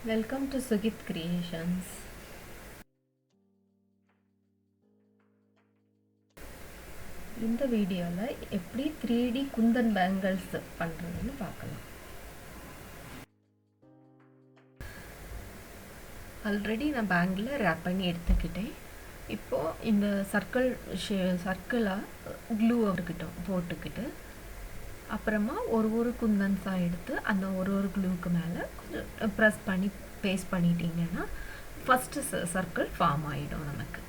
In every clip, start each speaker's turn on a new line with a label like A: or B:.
A: Welcome to Sugit Creations. இந்த வீடியோல எப்படி 3D குந்தன் bangles பண்றதுன்னு பார்க்கலாம். ஆல்ரெடி நான் bangle wrap பண்ணி எடுத்துக்கிட்டேன். இப்போ இந்த சர்க்கிளா glue போட்டுக்கிட்டு அப்புறமா ஒரு குந்தன்ஸா எடுத்து அந்த ஒரு glueக்கு மேல கொஞ்சம் press பண்ணி paste பண்ணிட்டீங்கன்னா first circle form ஆயிடும் நமக்கு.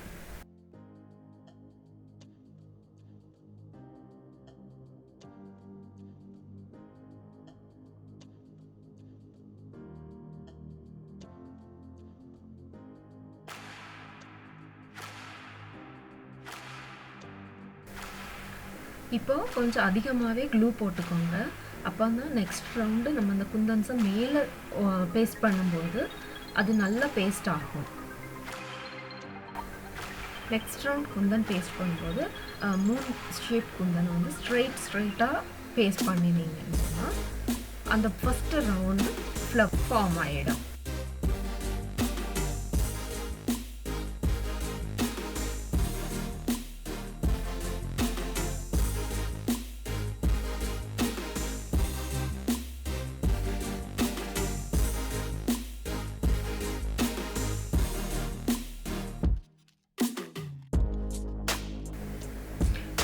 A: இப்போ கொஞ்சம் அதிகமாவே glue போட்டுக்கோங்க. அப்பதான் next round நம்ம அந்த குந்தன்ஸை மேலே பேஸ்ட் பண்ணும்போது அது நல்லா பேஸ்ட் ஆகும். நெக்ஸ்ட் ரவுண்ட் குந்தன் பேஸ்ட் பண்ணும்போது மூன் ஷேப் குந்தன் வந்து ஸ்ட்ரெயிட்டாக பேஸ்ட் பண்ணினீங்கன்னா அந்த ஃபர்ஸ்ட் ரவுண்டு ஃபார்ம் ஆகிடும்.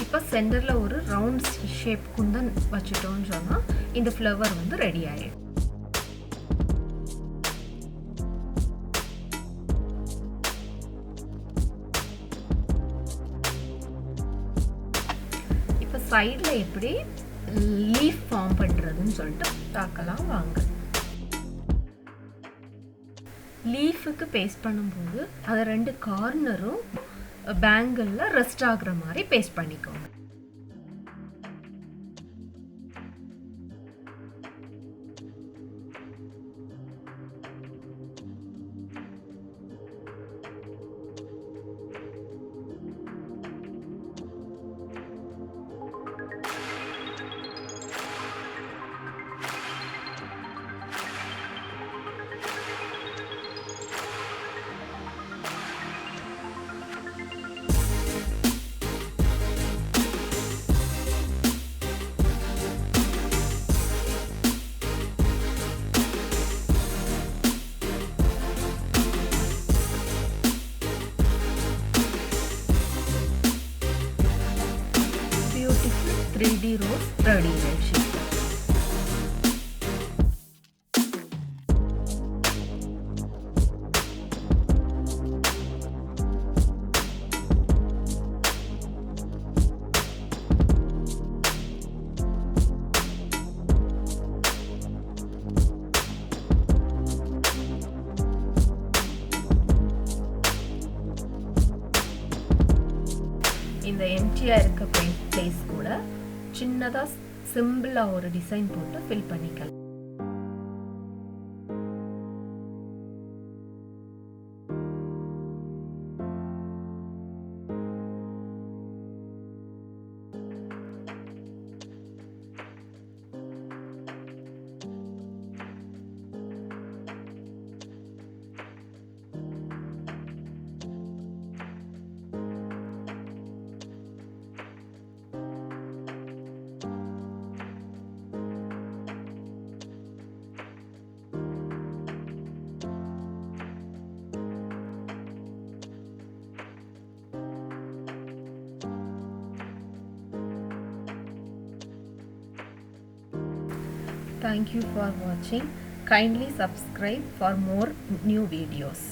A: இப்போ சென்டரில் ஒரு ரவுண்ட் ஷேப் குந்தன் வச்சுட்டோன்னு சொன்னால் இந்த ஃப்ளவர் வந்து ரெடி ஆகிடும். இப்போ சைடில் எப்படி லீஃப் ஃபார்ம் பண்ணுறதுன்னு சொல்லிட்டு பார்க்கலாம் வாங்க. லீஃபுக்கு பேஸ்ட் பண்ணும்போது அதை ரெண்டு கார்னரும் பேங்கிளில் ரெஸ்ட் ஆகுற மாதிரி பேஸ்ட் பண்ணிக்கோங்க. Beautiful 3D rose ready. இந்த எம்டியா இருக்க பிளேஸ் கூட சின்னதா சிம்பிளா ஒரு டிசைன் போட்டு ஃபில் பண்ணிக்கலாம். Thank you for watching. Kindly subscribe for more new videos.